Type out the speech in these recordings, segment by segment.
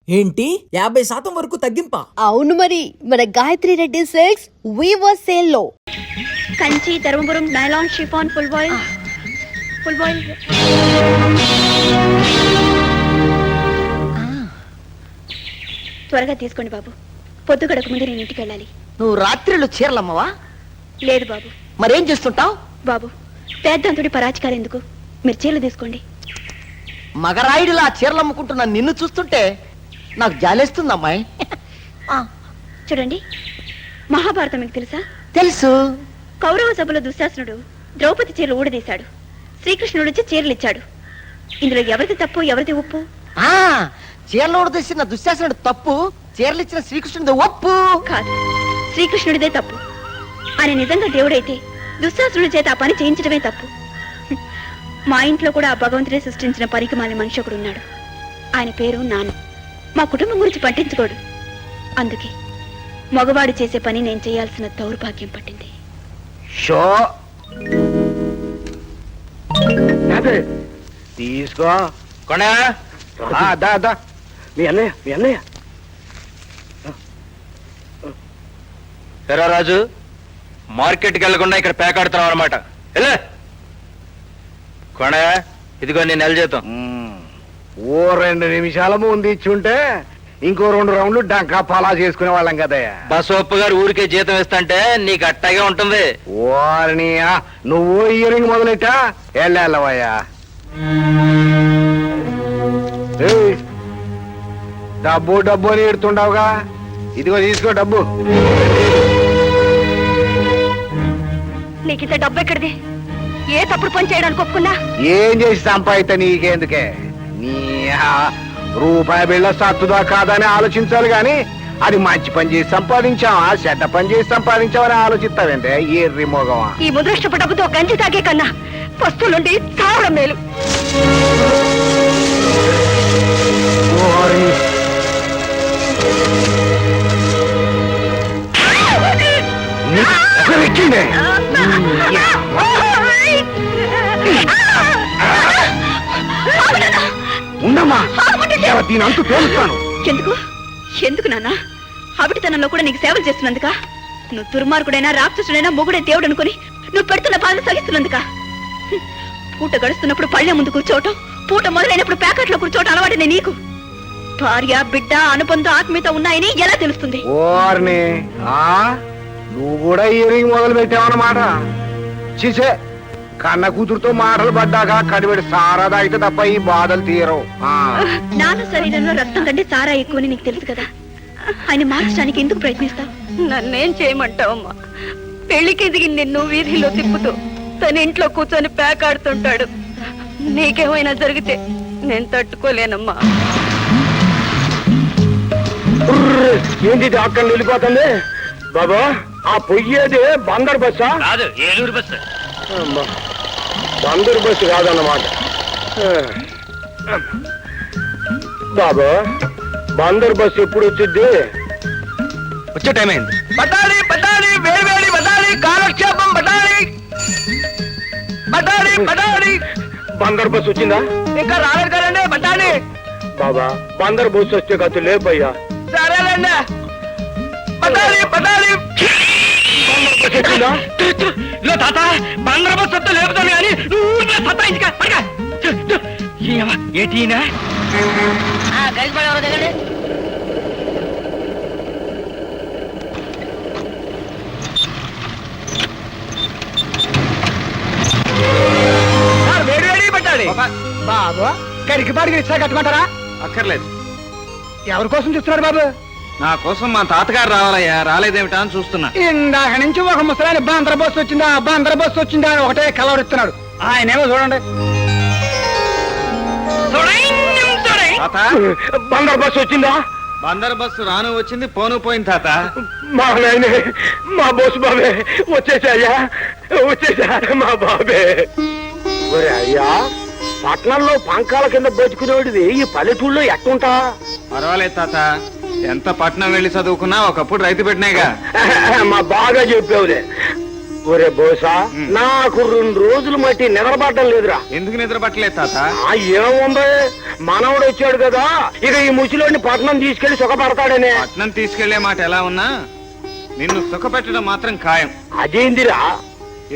ఏంటి 50% వరకు తగ్గింపా? అవును మరి, మన Gayatri Reddy silks weaver sale లో Kanchi, Dharmapuram nylon chiffon full voile త్వరగా తీసుకోండి బాబు. పొద్దు గడక ముందు నేను ఇంటికి వెళ్ళాలి. నువ్వు రాత్రిళ్ళు చీరలమ్మవా? లేదు బాబు. మరేం చేస్తుంటావు? బాబు, పేద్దంతుడి పరాచికారు ఎందుకు? మీరు చీరలు తీసుకోండి. మగరాయుడిలా చీరలు అమ్ముకుంటున్నా నిన్ను చూస్తుంటే నాకు జాలేస్తుంది అమ్మాయి. చూడండి, మహాభారతం మీకు తెలుసా? తెలుసు. కౌరవ సభలో దుశ్శాసనుడు ద్రౌపది చీరలు ఊడదీశాడు. శ్రీకృష్ణుడు వచ్చి చీరలు ఇచ్చాడు. ఇందులో ఎవరిది తప్పు, ఎవరిది ఒప్పు? చీరలు ఊడదీసిన దుశ్శాసనుడు తప్పు, చీరలు ఇచ్చిన శ్రీకృష్ణుడి ఒప్పు. కాదు, శ్రీకృష్ణుడిదే తప్పు. ఆయన నిజంగా దేవుడైతే దుశ్శాసనుడి చేత ఆ పని చేయించడమే తప్పు. మా ఇంట్లో కూడా ఆ భగవంతుడే సృష్టించిన పరికమాలి మనిషి ఒకడు ఉన్నాడు. ఆయన పేరు నాన్న. మా కుటుంబం గురించి పట్టించుకోడు. అందుకే మగవాడు చేసే పని నేను చేయాల్సిన దౌర్భాగ్యం పట్టింది. తీసుకో మీ అన్నయ్య సరే రాజు, మార్కెట్కి వెళ్లకుండా ఇక్కడ పేకాడుతున్నావు అనమాట. కొన ఇదిగో నీ నెల జీతం. ఓ 2 నిమిషాల ముందు ఇచ్చుంటే ఇంకో 2 రౌండ్లు డంకా పలా చేసుకునే వాళ్ళం కదయ్యా. బసవప్ప గారు ఊరికే జీతం ఇస్తంటే నీకు అట్టాగే ఉంటుంది. ఓర్ని నువ్వు ఇయరింగ్ మొదలెట్టా వెళ్ళవయ్యా. డబ్బు డబ్బు అని ఎడుతుండవుగా, ఇదిగో తీసుకో డబ్బు. నీకింత డబ్బు ఎక్కడిది? ఏ తప్పుడు పని చేయడానికి ఒప్పుకున్నా? ఏం చేసి సంపాదిత నీకేందుకే? నీ రూపాయి బిళ్ళ సత్తుదా కాదని ఆలోచించాలి గాని అది మంచి పని చేసి సంపాదించావా, చెడ్డ పని చేసి సంపాదించావని ఆలోచిస్తావంటే ఎర్రి మోగవా. ఈ ముద్రష్టపు డబ్బుతో గంజి తాగే కన్నా వస్తువులుండి చావడం మేలు. ఉండమ్మా, దీని అంతు తేలుస్తాను. ఎందుకు ఎందుకు నాన్న? అవిటితనంలో కూడా నీకు సేవలు చేస్తున్నందుక? నువ్వు దుర్మార్గుడైనా రాక్షసుడైనా మొగుడే దేవుడు అనుకుని నువ్వు పెడుతున్న బాధ సహిస్తున్నందుక? పూట గడుస్తున్నప్పుడు పళ్ళె ముందు కూర్చోవటం, పూట మొదలైనప్పుడు ప్యాకెట్లో కూర్చోవటం అలవాటనే నీకు. భార్య, బిడ్డ, అనుబంధం, ఆత్మీయత ఉన్నాయని ఎలా తెలుస్తుంది? ఓర్ని నువ్వు కూడా ఇయరింగ్ మొదలు పెట్టావన్నమాట. చీసే, కన్న కూతురుతో మాటలు పడ్డాక కడిపెడి సారా తాగితే తప్ప ఈ బాధలు తీరవు. నాన్న శరీరంలో రక్తం కంటే సారా ఎక్కువని నీకు తెలుసు కదా. ఆయన మార్చడానికి ఎందుకు ప్రయత్నిస్తావు? నన్నేం చేయమంటావమ్మా? పెళ్లికి ఎదిగి నిన్ను వీధిలో తిప్పుతూ తన ఇంట్లో కూర్చొని పేకాడుతుంటాడు. నీకేమైనా జరిగితే నేను తట్టుకోలేనమ్మా. ఏంటి అక్కడ వెళ్ళిపోతుంది బాబా? ఆ పొయ్యేది బందర్ బస్సా? కాదు, ఏలూరు బస్సు. బందర్ బస్సు కాదన్నమాట. బాబా, బందర్ బస్సు ఎప్పుడు వచ్చింది? వచ్చే టైం అయింది. బటాలి బటాలి, వేడి వేడి బటాలి, కాలక్షేపం బటాలి బటాలి బటాలి. బందర్ బస్సు వచ్చిందా? ఇంకా రాలేదు కదండి బటాలి. బాబా, బందర్ బస్సు వస్తే కథ లేపయ్యా. సరేనండి, బటాలి బటాలి. తాత బందర్ బస్సు వస్తే లేపుతాను కానీ ఏటీనా వేడి పెట్టాలి. బాబు, కరికిపాడికి ఇచ్చా కట్టుకుంటారా? అక్కర్లేదు. ఎవరి కోసం చూస్తున్నారు బాబు? నా కోసం మా తాతగారు రావాలయ్యా, రాలేదేమిటా అని చూస్తున్నా. ఇందాక నుంచి ఒక ముసలాయన బందర్ బస్సు వచ్చిందా బందర్ బస్సు వచ్చిందా అని ఒకటే కలవరిస్తున్నాడు. ఆయనేమో చూడండి, బందర్ బస్సు వచ్చిందా? బందర్ బస్సు రాను వచ్చింది, పోను పోయింది తాత. మా నాయనే, మా బస్సు బాబే వచ్చేసాయ్యా, వచ్చేసా మా బాబే. ఒరే అయ్యా, పట్నంలో పంకాల కింద బతుకునేవాడిది ఈ పల్లెటూళ్ళలో ఎట్టుంటా? పర్వాలేదు తాత, ఎంత పట్నం వెళ్ళి చదువుకున్నా ఒకప్పుడు రైతు పెట్టినాయిగా. మా బాగా చెప్పావులే. ఒరే బోసా నాకు 2 రోజులు మట్టి నిద్రపడ్డం లేదురా. ఎందుకు నిద్ర పట్టలేదు తాత? ఏముంది, మనవడు వచ్చాడు కదా, ఇక ఈ ముసిలోని పట్నం తీసుకెళ్లి సుఖపడతాడనే. పట్నం తీసుకెళ్లే మాట ఎలా ఉన్నా నిన్ను సుఖపెట్టడం మాత్రం ఖాయం. అదేందిరా?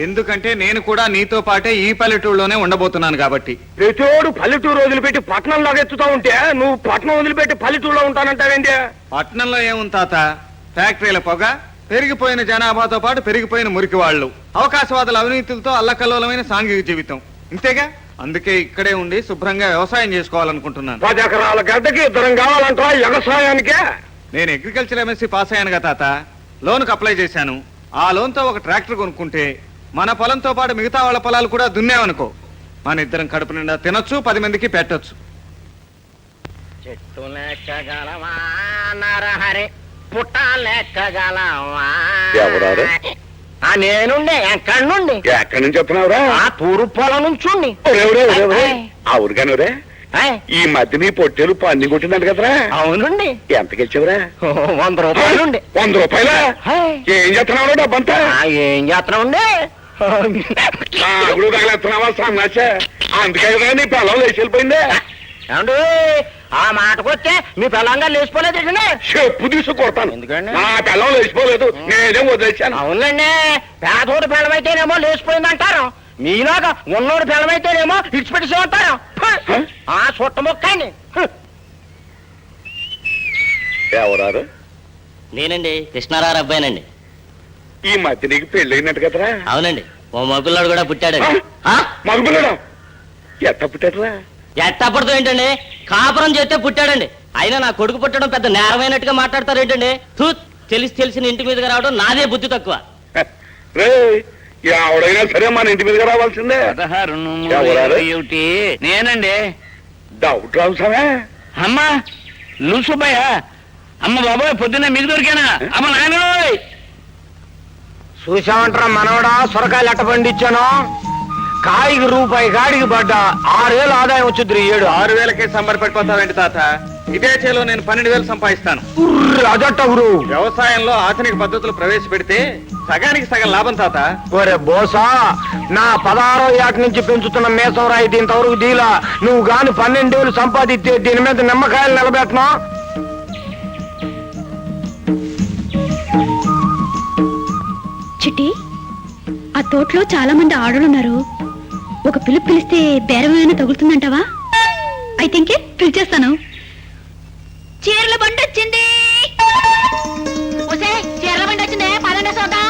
ఎందుకంటే నేను కూడా నీతో పాటే ఈ పల్లెటూరులోనే ఉండబోతున్నాను కాబట్టి. ప్రతిోడు పల్లెటూరు వదిలిపెట్టి పట్నంలో ఎత్తుతా ఉంటే నువ్వు పట్నం వదిలిపెట్టి పల్లెటూరులో ఉంటానంటావేంటి? పట్నంలో ఏముంది తాత? ఫ్యాక్టరీల పొగ, పెరిగిపోయిన జనాభాతో పాటు పెరిగిపోయిన మురికి వాళ్ళు, అవకాశవాదుల అవినీతులతో అల్లకల్లోలమైన సాంఘిక జీవితం, ఇంతేగా. అందుకే ఇక్కడే ఉండి శుభ్రంగా వ్యవసాయం చేసుకోవాలనుకుంటున్నాను. 10 ఎకరాల గడ్డకి 2 కావాలంటా వ్యవసాయానికే? నేను అగ్రికల్చర్ ఎంఎస్సీ పాస్ అయ్యానుగా తాత. లోన్కి అప్లై చేశాను. ఆ లోన్తో ఒక ట్రాక్టర్ కొనుక్కుంటే మన పొలంతో పాటు మిగతా వాళ్ళ పొలాలు కూడా దున్నేవనుకో, మన ఇద్దరం కడుపు నిండా తినొచ్చు, 10 మందికి పెట్టొచ్చు. చెట్టు లెక్కగలవా నరహరి, పుట్ట లెక్కగలవా? ఎవరారు? నేనుండే. ఎక్కడి నుండి? ఎక్కడి నుంచి చెప్తున్నావురా? ఆ తూర్పు పొలం నుంచి. ఆ ఊరికానురే, ఈ మధ్య నీ పొట్టేలు పన్ని కొట్టిందంట కదరా? అవునండి. ఎంతకి ఇచ్చావురా? 100 రూపాయలుండి. 100 రూపాయలా? ఏం చేస్తున్నావు డబ్బంతా? ఏం చేస్తున్నాండి? నాగుడు తగలేస్తున్నావా సన్నాచ? అందుకే కదా నీ పిల్లలు లేచి వెళ్ళిపోయిందే. ఏమండి, ఆ మాటకొస్తే మీ పిల్లంగా లేచిపోలేదు. చెప్పు తీసు కొడతాను. ఎందుకండి? నా పిల్లలు లేచిపోలేదు, నేనే వదిలేశాను. అవునండి, పేదోడు పిల్లమైతేనేమో లేచిపోయిందంటారు, మీలాగా ఉన్నోడు పిల్లమైతేనేమో ఇచ్చిపెట్టేసేమంటారు. ఆ చుట్ట మొక్కండి. ఎవరారు? నేనండి, కృష్ణారావు అబ్బాయినండి. ఈ మధ్య నీకు పెళ్ళైనట్టు కదరా? అవునండి, ఓ మగపిల్లాడు కూడా పుట్టాడండి. మగపిల్లడా? ఎట్ట పుట్టాడురా? ఎట్టప్పటితో ఏంటండి, కాపురం చేస్తే పుట్టాడండి. అయినా నా కొడుకు పుట్టడం పెద్ద నేరమైనట్టుగా మాట్లాడతారు ఏంటండి? తెలిసిన ఇంటి మీదగా రావడం నాదే బుద్ధి తక్కువ. రే, ఎవడైనా సరే మన ఇంటి మీదగా రావాల్సిందే. ఎవరారు? నేనండి. డౌట్ రావు సరే. అమ్మా లూసుబ్బయ్య, అమ్మ బాబాయ్ పొద్దున్నే మీకు దొరికానా? అమ్మ నాయన చూసామంటారా మనవడా, సొరకాయలు ఎట్ట పండించాను? కాయికి రూపాయి గాడికి పడ్డా 6,000 ఆదాయం వచ్చుద్ది. 6,000కే సంబరపడిపోతావేంటి తాత? ఇదే చేలో నేను 12,000 సంపాదిస్తాను. అదట్ట గురు. వ్యవసాయంలో ఆధునిక పద్ధతులు ప్రవేశపెడితే సగానికి సగం లాభం తాత. ఒరే బోసా, నా 16వ ఏట నుంచి పెంచుతున్న మేసం రాయి ఇంతవరకు దీలా. నువ్వు గాని 12,000 సంపాదిస్తే దీని మీద నిమ్మకాయలు నిలబెట్టను. చిట్టి, ఆ తోటలో చాలా మంది ఆడలున్నారు. ఒక పిలుపు పిలిస్తే బేరం ఏమైనా తగులుతుందంటావా? అయితే ఇంకే పిలిచేస్తాను. చీరల బండి వచ్చింది. చీరల బండి వచ్చిందే, పదండి సోదా.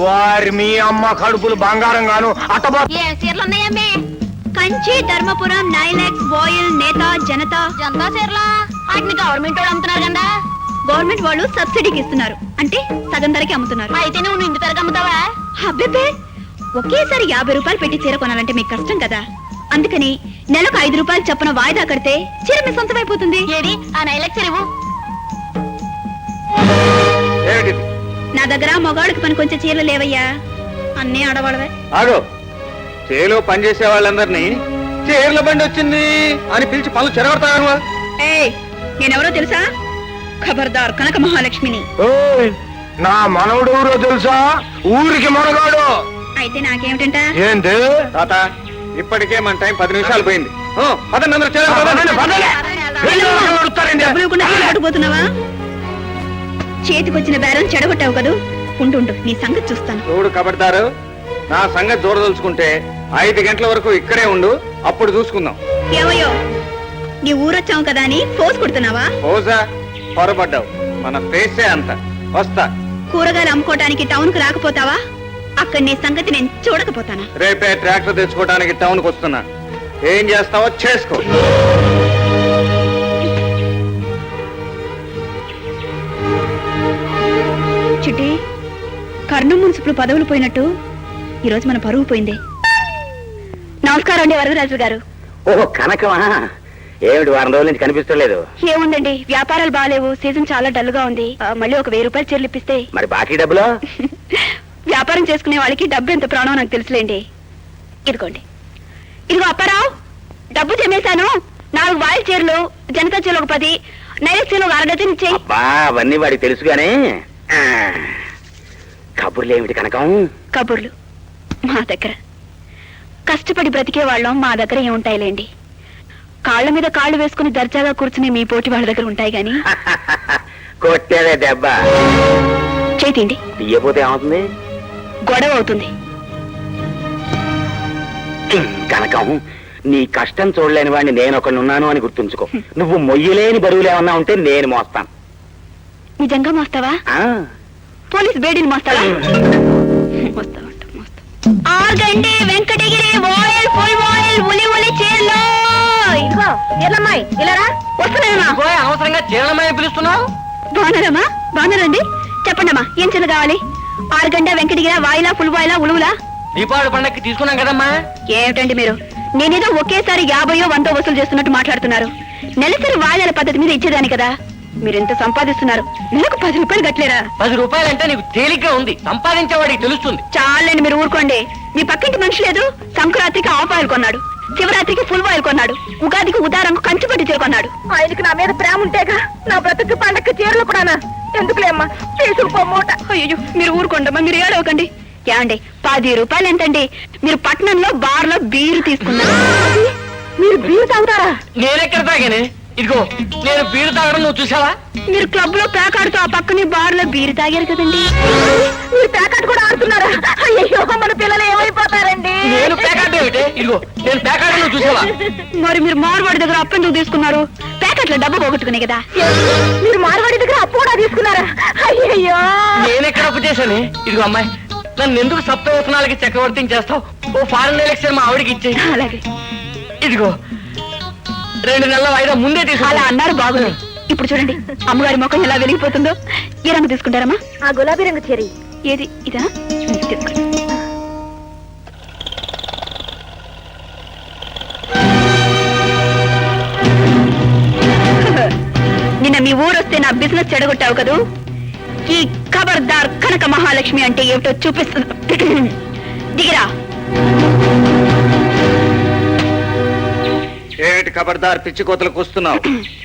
వారి మీ అమ్మ కడుపులు బంగారం గాను అట్టబో. ఏ చీరలు ఉన్నాయమ్మే? కంచి, ధర్మపురం, నైలాక్స్, బాయిల్, నేత, జనతా. జనతా చీరలా? వాటిని గవర్నమెంట్ వాళ్ళు అమ్ముతున్నారు కదా. గవర్నమెంట్ వాళ్ళు సబ్సిడీకి ఇస్తున్నారు, అంటే సగం ధరకి అమ్ముతున్నారు. అయితే నువ్వు ఇంటి ధరకి అమ్ముతావా? అబ్బే, ఒకేసారి 50 రూపాయలు పెట్టి చీర కొనాలంటే మీకు కష్టం కదా. అందుకని నెలకు 5 రూపాయలు చొప్పున వాయిదా కడితే చీర మీ సొంతమైపోతుంది. ఏది ఆ నైలాక్స్ చీరవు? నా దగ్గర మగాళ్ళకి పని కొంచెం చీరలు లేవయ్యా, అన్నీ ఆడవాళ్ళవే. ఆగో, చేలో పనిచేసే వాళ్ళందరినీ చీరల బండి వచ్చింది అని పిలిచి పనులు చెరగొడతాను. ఏయ్, నేనెవరో తెలుసా? ఖబర్దార్, కనక మహాలక్ష్మిని. ఓయ్, నా మనవడు ఊరో తెలుసా? ఊరికి మనగాడు. అయితే నాకేమిటంట? ఏంటి తాత, ఇప్పటికే మన టైం 10 నిమిషాలు పోయింది. పదండి అందరూ, చేలో పదండి. డబ్బులు ఇవ్వకుండా పట్టుకుపోతున్నావా? చేతికొచ్చిన బేరం చెడగొట్టావు కదూ. ఉండు, నీ సంగతి చూస్తాను. చూడు కబడ్దారు, నా సంగతి చూడదలుచుకుంటే 5 గంటల వరకు ఇక్కడే ఉండు, అప్పుడు చూసుకుందాం. ఏమయ్యో, నీ ఊరొచ్చావు కదా అని ఫోర్స్ కొడుతున్నావా? ఓజా, పొరపడ్డావు. మన ఫేసే అంత. వస్తా. కూరగాయలు అమ్ముకోవడానికి టౌన్ కు రాకపోతావా? అక్కడ నీ సంగతి నేను చూడకపోతానా? రేపే ట్రాక్టర్ తెచ్చుకోవడానికి టౌన్ కు వస్తున్నా. ఏం చేస్తావో చేసుకో. చిట్టి, కర్ణం మున్సిపల్ పదవులు పోయినట్టు ఈరోజు మన పరువు పోయింది. నమస్కారం అండి వరదరాజు గారు. ఓహో, కనకమా? ఏమిటి 1 రోజుల నుంచి కనిపిస్తలేదు? ఏముందండి, వ్యాపారాలు బాగాలేవు, సీజన్ చాలా డల్ గా ఉంది. మళ్ళీ ఒక 1000 రూపాయలు చీరలు ఇప్పిస్తే. మరి బాకీ డబ్బులు? వ్యాపారం చేసుకునే వాళ్ళకి డబ్బు ఎంత ప్రాణం నాకు తెలుసులేండి. ఇదిగోండి. ఇదిగో అప్పారావు, డబ్బు జమేశాను. 4 వాయిల్ చీరలు, జనతా చీరలు ఒక 10, నైరక్సీలో అరడజన్ ఇచ్చేయి. అబ్బా అవన్నీ వాడికి తెలుసుగానే. ఆ, కబుర్లు ఏమిటి కనకం? కబుర్లు మా దగ్గర కష్టపడి బ్రతికే వాళ్ళం మా దగ్గర ఏముంటాయిలేండి. కాళ్ళ మీద కాళ్ళు వేసుకుని దర్జాగా కూర్చుని మీ పోటీ వాళ్ళ దగ్గర ఉంటాయి గాని. కొట్టేదే దెబ్బ. చేతిండి. తీయపోతే ఏమవుతుంది? గొడవ అవుతుంది. కనకం, నీ కష్టం చూడలేని వాడిని నేను ఒకనున్నాను అని గుర్తుంచుకో. నువ్వు మొయ్యలేని బరువులు ఏమన్నా ఉంటే నేను మోస్తాను. నిజంగా మోస్తావా? ఆ, పోలీస్ బేడీని మోస్తావా? మోస్తావంట, మోస్తా. ఆగండి వెంకటగిరి ఓయల్ ఫుల్ ఓయల్ ఉలి ఉలి చీరలో. ఇదిగో ఎల్లమ్మాయి ఇలా రా. వస్తున్నానమ్మా. అనవసరంగా చీరలమై పిలుస్తున్నావు. బాగున్నారమ్మా? బాగున్నారండి. చెప్పండమ్మా ఏం చీర కావాలి? 6 గంట వెంకటగిరి వాయిలా ఫుల్ వాయిలా ఉలువులా? దీపావళి పండక్కి తీసుకున్నాం కదమ్మా. ఏమిటండి మీరు నేనేదో ఒకేసారి 50 100 వసూలు చేస్తున్నట్టు మాట్లాడుతున్నారు. నెలసరి వాయిదాల పద్ధతి మీద ఇచ్చేదాని కదా. మీరెంత సంపాదిస్తున్నారు? నెలకు 10 రూపాయలు గట్లేరా? 10 రూపాయలంటే నీకు తేలిగ్గా ఉంది, సంపాదించేవాడికి తెలుస్తుంది. చాలండి మీరు ఊరుకోండి. మీ పక్కింటి మనిషి లేదు, సంక్రాంతికి ఆఫ్ ఆయిల్ కొన్నాడు, శివరాత్రికి ఫుల్ ఆయిల్ కొన్నాడు, ఉగాదికి ఉదారంకు కంచిపట్టి చీర కొన్నాడు. ఆయనకి నా మీద ప్రేమ ఉంటేగా నా బ్రతుకు పండక్కి చీరలు కూడానా? ఎందుకులేమ్మా తీసుకుపోమూట. అయ్యో మీరు ఊరుకోండమ్మా, మీరు ఏడవకండి. ఏమండి 10 రూపాయలు ఎంతండి? మీరు పట్నంలో బార్లో బీరు తీసుకున్నారు. మీరు బీరు తాగుతారా? నేనెక్కడ తాగానే? ఇదిగో నేను బీరు తాగడం నువ్వు చూసావా? మీరు క్లబ్ లో ప్యాకాడుతూ ఆ పక్కనే బార్ లో బీరు తాగారు కదండి. మీరు ప్యాకాట్ కూడా ఆడుతున్నారా? అయ్యో మన పిల్లలు ఏమైపోతారండి. నేను ప్యాకెట్ ఏమిటి? ఇదిగో నేను ప్యాకెట్ నువ్వు చూసావా? మరి మీరు మార్వాడి దగ్గర అప్పు ఎందుకు తీసుకున్నారు? ప్యాకెట్లో డబ్బు పోగొట్టుకునే కదా. మీరు మార్వాడి దగ్గర అప్పు కూడా తీసుకున్నారా? అయ్యో నేనెక్కడ అప్పు చేశాను? ఇదిగో అమ్మాయి, నన్ను ఎందుకు సప్తవసనాలకి చక్రవర్తిని చేస్తావు? ఓ ఫారెన్ ఎలక్షన్ మా ఆవిడకి ఇచ్చేయి. అలాగే. ఇదిగో 2 నెలల వాయిదా ముందే తీసుకు. అలా అన్నారు బాగుంది. ఇప్పుడు చూడండి అమ్మగారి ముఖం ఎలా వెలిగిపోతుందో. ఏ రంగు తీసుకుంటారమ్మా? ఆ గులాబీ రంగు చీర. ఏది ఇదా? తీసుకోండి. నిన్న మీ ఊరొస్తే నా బిజినెస్ చెడగొట్టావు కదూ. ఈ ఖబర్దార్ కనక మహాలక్ష్మి అంటే ఏమిటో చూపిస్తుంది. దిగిరా. ఏమిటి ఖబర్దార్ పిచ్చి కోతలకు వస్తున్నావు?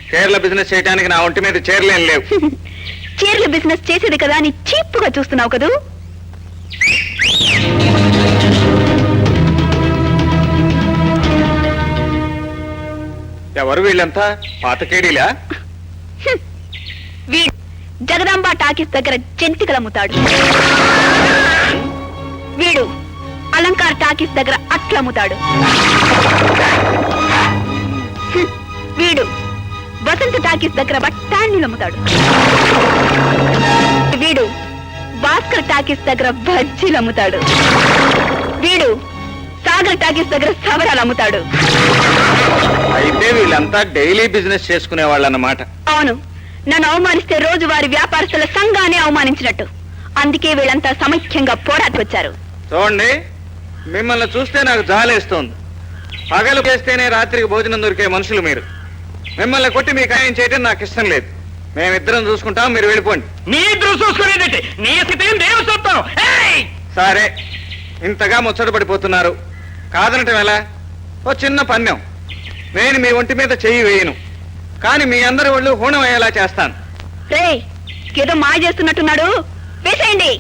కేరళ బిజినెస్ చేయడానికి నా ఒంటి మీద చీరలేం లేవు. చీరల బిజినెస్ చేసేది కదా అని చీప్గా చూస్తున్నావు కదూ. ఎవరు వీళ్ళంతా? పాతకేడీలా? వీడు జగదాంబ టాకీస్ దగ్గర జంతికలు అమ్ముతాడు. వీడు అలంకార్ టాకీస్ దగ్గర అట్లు అమ్ముతాడు. వీడు వసంత టాకీస్ దగ్గర బఠానీలు అమ్ముతాడు. వీడు భాస్కర్ టాకీస్ దగ్గర బజ్జీలు అమ్ముతాడు. వీడు సాగర్ టాకీస్ దగ్గర సవరాలు అమ్ముతాడు. అయితే వీళ్ళంతా డైలీ బిజినెస్ చేసుకునే వాళ్ళు అన్నమాట. అవును, నన్ను అవమానిస్తే రోజు వారి వ్యాపారస్తుల సంఘాన్ని అవమానించినట్టు. అందుకే వీళ్ళంతా సమైక్యంగా పోరాటం వచ్చారు. చూడండి, మిమ్మల్ని చూస్తే నాకు జాలేస్తోంది. పగలు చేస్తేనే రాత్రికి భోజనం దొరికే మనుషులు మీరు. మిమ్మల్ని కొట్టి మీ ఖాయం చేయడం నాకు ఇష్టం లేదు. మేమిద్దరం చూసుకుంటాం, మీరు వెళ్ళిపోండి. నీ ఇద్దరు చూసుకునేదంటే నీ స్థితి నేను చూస్తాను. సరే, ఇంతగా ముచ్చట పడిపోతున్నారు, కాదనటం ఎలా? ఓ చిన్న పన్యం. నేను మీ ఒంటి మీద చెయ్యి వేయను, కానీ మీ అందరి ఒళ్ళు హూణం అయ్యేలా చేస్తాను. రే ఏదో మాయ చేస్తున్నట్టున్నాడు, వేసేయండి.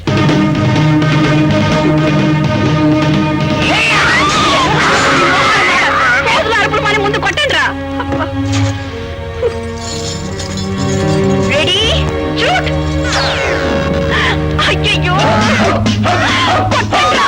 అరుపులు మన ముందు కొట్టండి రా. Ready shoot. అయ్యయ్యో కొట్టండి రా.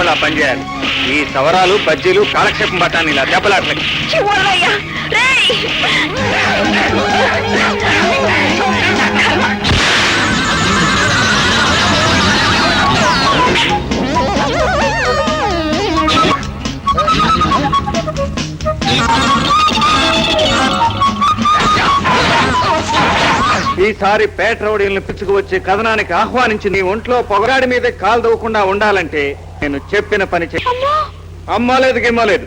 అలా పనిచేయాలి. ఈ సవరాలు బజ్జీలు కాలక్షేపం పట్టాను ఇలా దెబ్బలాట్లకి. చివరయ్యా రేయ్. ఈసారి పేట రౌడీలను పిచ్చుకు వచ్చే కథనానికి ఆహ్వానించి నీ ఒంట్లో పొగరాడి మీద కాలు దవ్వకుండా ఉండాలంటే నేను చెప్పిన పని చెయ్యి. అమ్మలేదు గిమ్మలేదు.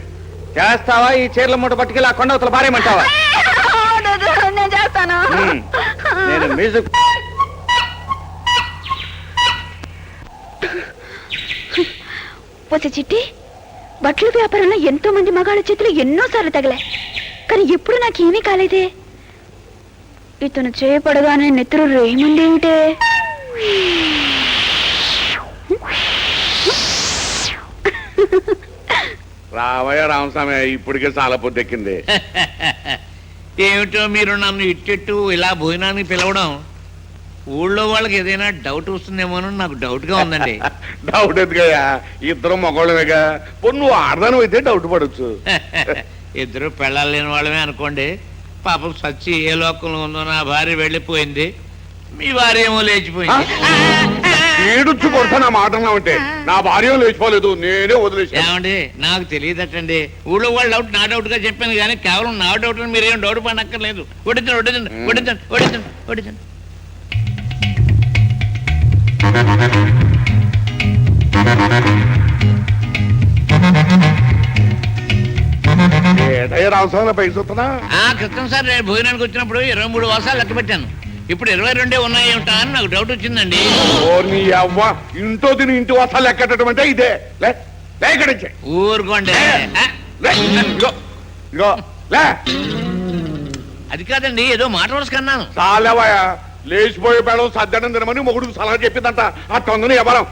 చేస్తావా? ఈ చీరల మూట పట్టుకెళ్ళి ఆ కొండవతల భార్యమంటావా? నేను చేస్తాను. నేను మ్యూజిక్ పోతే చిట్టి, బట్టల వ్యాపారంలో ఎంతో మంది మగాళ్ళ చేతులు ఎన్నోసార్లు తగలే, కానీ ఎప్పుడు నాకేమీ కాలేదే. ఇతను చేయపడగానే నెత్తురు రేయమందేమిటే? రామయ్య రామస్వామి ఇప్పటికే చాలా పొద్దెక్కింది. ఏమిటో మీరు నన్ను ఇట్టెట్టు ఇలా భోజనానికి పిలవడం, ఊళ్ళో వాళ్ళకి ఏదైనా డౌట్ వస్తుందేమోనని నాకు డౌట్ గా ఉందండి. డౌట్ ఎందుకయ్యా, ఇద్దరు మగవాళ్ళమేగా. పొన్ను ఆడదానం అయితే డౌట్ పడవచ్చు. ఇద్దరు పెళ్ళాలు లేని వాళ్ళమే అనుకోండి. పాపం సచ్చి ఏ లోకంలో ఉందో నా భార్య వెళ్ళిపోయింది, మీ భార్య ఏమో లేచిపోయింది. ఏడుచ్చు కొడతా నా మాట అంటే నా భార్య లేచిపోలేదు, నేనే వదిలేసాను. ఏమండి నాకు తెలియదటండి. ఊళ్ళో వాళ్ళ డౌట్ నా డౌట్ గా చెప్పాను కానీ కేవలం నా డౌట్ మీరేం డౌట్ పడక్కర్లేదు. వడ్డించండి వడ్డించండి వడ్డించండి వడ్డించండి వడ్డించండి. ఏటయ్య రామస్వామి పైకి చూస్తున్నా? క్రితం సార్ నేను భోజనానికి వచ్చినప్పుడు 23 వాసాలు లెక్క పెట్టాను. ఇప్పుడు 22 ఉన్నాయి ఏమిటా అని నాకు డౌట్ వచ్చిందండి. ఓ నీ అవ్వ, ఇంట్లో తిని ఇంటి వసాలు ఎక్కటం అంటే ఇదే. లే లే ఇక్కడి నుంచి. ఊరుకోండి. లే, ఇగో, ఇగో, లే. అది కాదండి, ఏదో మాట వరుసకన్నాను. చాలేవయ్యా, లేచిపోయే పేడం సద్దడం తినమని మొగుడికి సలహా చెప్పిందంట. ఆ తొందని ఎవరం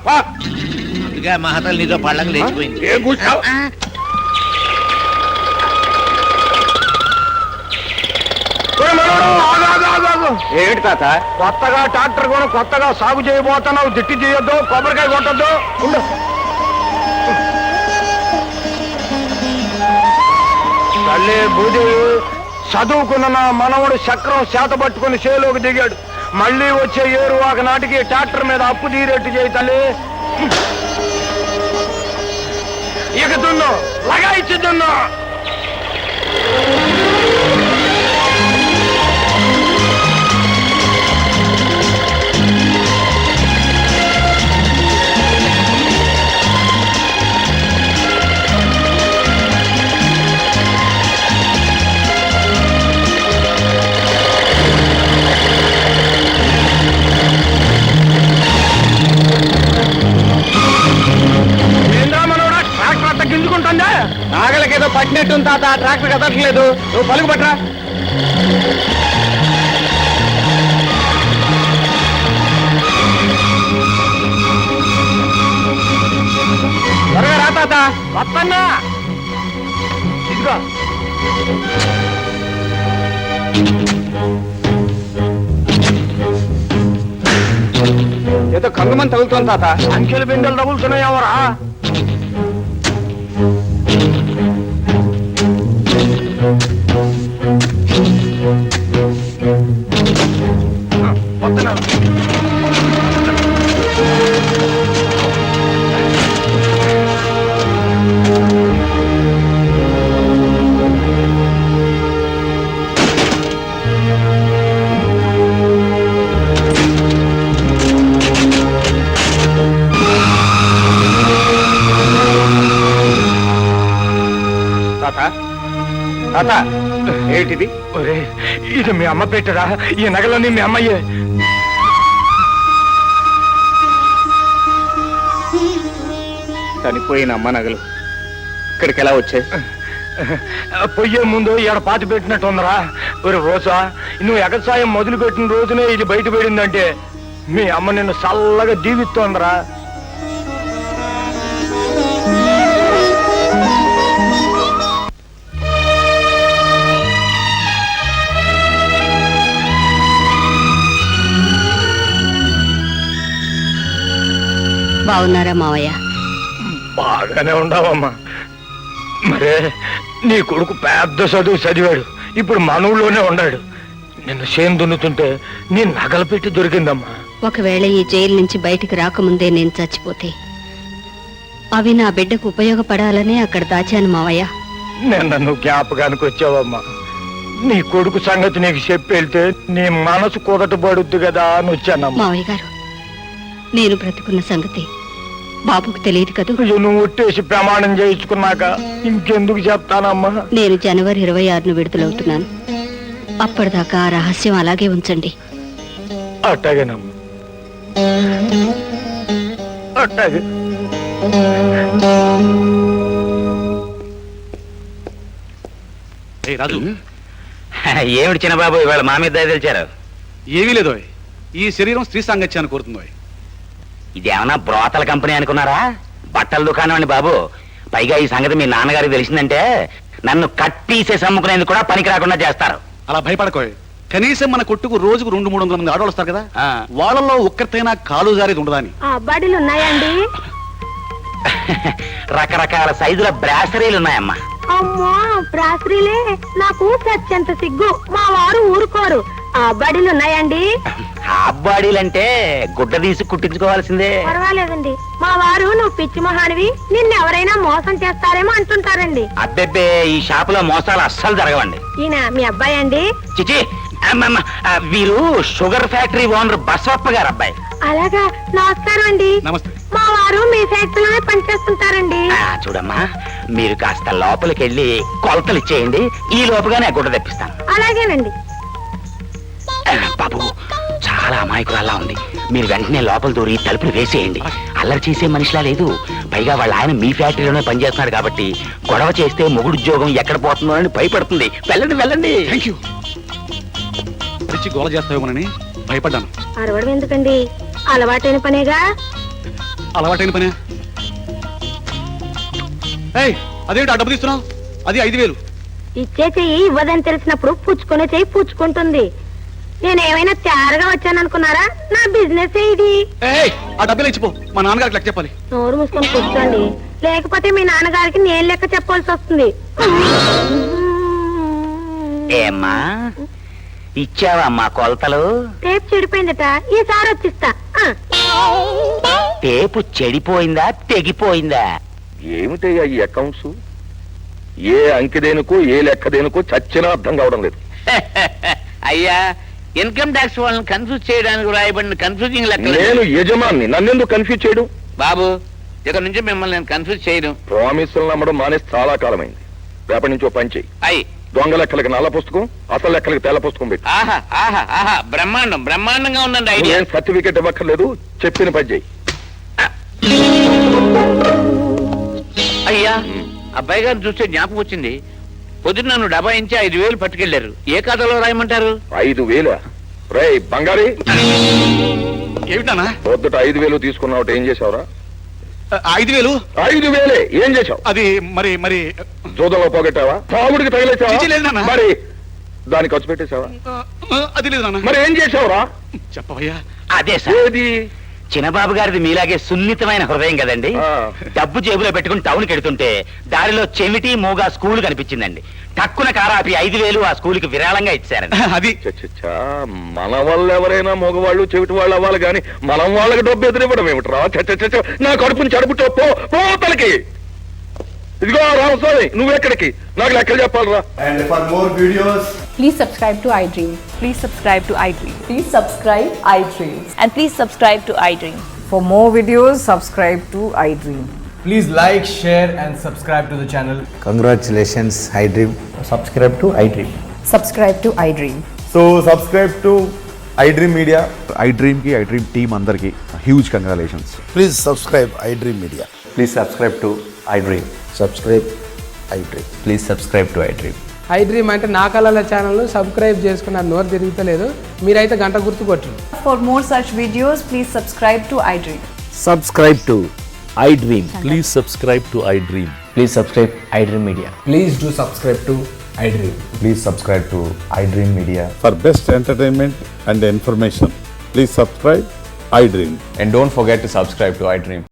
అందుకే మహతలు నీతో పళ్ళకి లేచిపోయింది. ఏం కూర్చావు? ఏమిటి తాత? కొత్తగా ట్రాక్టర్ కొని కొత్తగా సాగు చేయబోతున్నావు, దిట్టి చేయొద్దు, కొబ్బరికాయ కొట్టద్దు. తల్లి భూదేవి, చదువుకున్న నా మనవడు చక్రం చేత పట్టుకుని చేలోకి దిగాడు. మళ్ళీ వచ్చే ఏరువాక నాటికి ట్రాక్టర్ మీద అప్పు తీరేట్టు చేయి తల్లి. ఇక దున్ను, లగాయిచ్చి దున్ను. గింజుకుంటుందా? నాగలకేదో పట్టినట్టుంది తాత, ట్రాక్టర్ కదట్లేదు. నువ్వు పలుకు పట్టరా. త్వరగా రా తాత, వస్తన్నా. ఇదిగో ఏదో కంగమని తగులుతోంది తాత. అంకెలు బిందెలు తగులుతున్నాయి ఎవరా? తాత ఏంటిది? ఇది మీ అమ్మ పెట్టరా? ఈ నగలన్నీ మీ అమ్మయ్యే. చనిపోయిన అమ్మ నగలు ఇక్కడికి ఎలా వచ్చాయి? పొయ్యే ముందు ఈడ పాతి పెట్టినట్టు ఉందరా. ఒరే రోజా, నువ్వు ఎగసాయం మొదలు పెట్టిన రోజునే ఇది బయట పడిందంటే మీ అమ్మ నిన్ను చల్లగా దీవిస్తోందరా. బాగున్నారా మావయ్య? బాగానే ఉండవమ్మా. మరే నీ కొడుకు పెద్ద చదువు చదివాడు, ఇప్పుడు మన ఊళ్ళోనే ఉన్నాడు. నిన్ను చేను దున్నుతుంటే నీ నగలు పెట్టి దొరికిందమ్మా. ఒకవేళ ఈ జైలు నుంచి బయటికి రాకముందే నేను చచ్చిపోతే అవి నా బిడ్డకు ఉపయోగపడాలనే అక్కడ దాచాను మావయ్య. నిన్న నువ్వు జ్ఞాపకానికి వచ్చావమ్మా. నీ కొడుకు సంగతి నీకు చెప్పి వెళ్తే నీ మనసు కుదటపడుద్ది కదా అని వచ్చానమ్మా. మావయ్య గారు, నేను బ్రతుకున్న సంగతి బాబుకు తెలియదు కదూ. అయ్యో, నువ్వు ఒట్టేసి ప్రమాణం చేయించుకున్నాక ఇంకెందుకు చెప్తానమ్మా. నేను జనవరి 26ను విడుదలవుతున్నాను. అప్పటిదాకా ఆ రహస్యం అలాగే ఉంచండి. అట్టాగేనమ్మా, అట్టాగే. రాజు, ఏమిటి చిన్నబాబు ఇవాళ మా మీద దయ తెలిచారు? ఏమీ లేదో ఈ శరీరం స్త్రీ సాంగత్యాన్ని కోరుతుందో. ఇదేమన్నా బ్రోతల కంపెనీ అనుకున్నారా? బట్టల దుకాణం అండి బాబు. పైగా ఈ సంగతి మీ నాన్నగారికి తెలిసిందంటే నన్ను కట్టీసేసి అమ్ముకునేందుకు కూడా పనికి రాకుండా చేస్తారు. అలా భయపడకోయ్. కనీసం మన కొట్టుకు రోజుకు 200-300 మంది ఆడవాళ్ళు వస్తారు కదా, వాళ్ళల్లో ఒక్కరితైనా కాలు జారేది ఉండదా అని. అబ్బాడీలు ఉన్నాయండి? రకరకాల సైజుల బ్రాసరీలు ఉన్నాయమ్మా. అమ్మో, బ్రాసరీలే. నాకు సత్యంత సిగ్గు. మా వారు ఊరుకోరు. అబ్బాడీలు ఉన్నాయండి? హాఫ్ బాడీలంటే గుడ్డ తీసి కుట్టించుకోవాల్సిందే. పర్వాలేదండి. మా వారు నువ్వు పిచ్చి మొహానివి, నిన్నెవరైనా మోసం చేస్తారేమో అంటుంటారండి. అబ్బెబ్బే, ఈ షాపులో మోసాలు అస్సలు జరగవండి. ఈయన మీ అబ్బాయి అండి? చిచి, అమ్మమ్మ, వీరు షుగర్ ఫ్యాక్టరీ ఓనర్ బసవప్ప గారు అబ్బాయి. అలాగా, నమస్కారం అండి. నమస్తే. మా వారు మీ ఫ్యాక్టరీలోనే పనిచేస్తుంటారండి. చూడమ్మా, మీరు కాస్త లోపలికి వెళ్ళి కొలతలు ఇచ్చేయండి. ఈ లోపుగానే గుడ్డ తెప్పిస్తాను. అలాగేనండి. బాబు, చాలా అమాయకురాల్లా ఉంది. మీరు వెంటనే లోపల దూరి తలుపులు వేసేయండి. అల్లరి చేసే మనిషిలా లేదు. పైగా వాళ్ళ ఆయన మీ ఫ్యాక్టరీలోనే పనిచేస్తున్నాడు కాబట్టి గొడవ చేస్తే మొగుడు ఉద్యోగం ఎక్కడ పోతుందో అని భయపడుతుంది. వెళ్ళండి వెళ్ళండి. Thank you. తెచ్చి గోల చేస్తావేమోనని భయపడ్డాను. అరవడం ఎందుకండి? అలవాటైన పనేగా. అలవాటైన పనే. అదేంటి ఆ డబ్బు తీస్తున్నావు? అది 5,000. ఇచ్చే చెయ్యి ఇవ్వదని తెలిసినప్పుడు పుచ్చుకునే చెయ్యి పుచ్చుకుంటుంది. నేనేమైనా తయారుగా వచ్చాననుకున్నారా? నా బిజినెస్ ఇది. ఆ డబ్బులు ఇచ్చిపో, మా నాన్నగారికి లెక్క చెప్పాలి. నోరు మూసుకొని కూర్చోండి, లేకపోతే మీ నాన్నగారికి నేను లెక్క చెప్పాల్సి వస్తుంది. ఏమ్మా, ఇచ్చావా అమ్మా కొలతలు? టేప్ చెడిపోయిందట, ఈసారి వచ్చిస్తా. టేపు చెడిపోయిందా తెగిపోయిందా? ఏమిటయ్యా ఈ అకౌంట్స్? ఏ అంకెదేనుకో ఏ లెక్కదేనుకో చచ్చినా అర్థం కావడం లేదు. అయ్యా, ఇన్కమ్ ట్యాక్స్ వాళ్ళని కన్ఫ్యూజ్ చేయడానికి రాయబడిన కన్ఫ్యూజింగ్ లెక్క. నేను యజమాన్ని, నన్నెందుకు కన్ఫ్యూజ్ చేయడం? బాబు, ఇక్కడ నుంచి మిమ్మల్ని నేను కన్ఫ్యూజ్ చేయను. ప్రామిసులు నమ్మడం మానేసి చాలా కాలమైంది. రేపటి నుంచి ఓ పని చెయ్యి. అయ్యి, దొంగ లెక్కలకి నల్ల పుస్తకం, అసలు లెక్కలకి తెల్ల పుస్తకం పెట్టి. ఆహా ఆహా ఆహా, బ్రహ్మాండం బ్రహ్మాండంగా ఉందండి ఐడియా. ఏం సర్టిఫికెట్ ఇవ్వక్కర్లేదు, చెప్పిన పని చెయ్యి. అయ్యా, అబ్బాయి గారిని చూస్తే జ్ఞాపకం వచ్చింది. పొద్దున్న నన్ను డబాయించి 5,000 పట్టుకెళ్లారు. ఏ ఖాతాలో రాయమంటారు? 5,000? రేయ్ బంగారీ, ఏమిటానా? పొద్దుట 5,000 తీసుకున్నావు, ఏం చేసావురా? 5,000? 5,000 ఏం చేసావు? అది మరి మరి జోదంలో పోగొట్టావా? తాగుడికి చిచి, లేదు తగిలేసావా? నాన్న. మరి దాన్ని ఖర్చు పెట్టేశావా? అది లేదు నాన్న. మరి ఏం చేసావురా? చెప్పవయ్యా. అదే సార్, ఏది? చిన్నబాబు గారిది మీలాగే సున్నితమైన హృదయం కదండి. ఆ. డబ్బు జేబులో పెట్టుకుని టౌన్కి వెడుతుంటే దారిలో చెమిటి మూగా స్కూల్ కనిపించిందండి. టక్కున కారాపి 5,000 ఆ స్కూల్కి విరాళంగా ఇచ్చారండి. అది చచ్చచ్చా, మన వల్ల ఎవరైనా మగవాళ్ళు చెవిటి వాళ్ళు అవ్వాలి కానీ మనం వాళ్ళకి డబ్బు ఎదురివ్వడం ఏమిట్రా? చచ్చచ్చ, నా కడుపుని చడుపుతో పోతలకి. ఇదిగో రామస్వామి, నువ్వెక్కడికి? నాకు లెక్కలు చెప్పాలరా. And for more videos, please subscribe to iDream. Please subscribe to iDream. Please subscribe iDream. And please subscribe to iDream. For more videos, subscribe to iDream. please like, share and subscribe to the channel. Congratulations, iDream. Subscribe to iDream. Subscribe to iDream. So subscribe to iDream Media. iDream ki iDream team andarki huge congratulations. Please subscribe iDream Media. Please subscribe to iDream. Subscribe iDream. Please subscribe to iDream. iDream అంటే నా కళల channel subscribe చేసుకున్న నోరు తిరుగుతలేదు. మీరైతే గంట గుర్తు కొట్టండి. For more such videos, please subscribe to iDream. Subscribe to iDream. Please subscribe to iDream. Please subscribe iDream Media. Please do subscribe to iDream. Please subscribe to iDream Media. For best entertainment and information, please subscribe iDream. And don't forget to subscribe to iDream.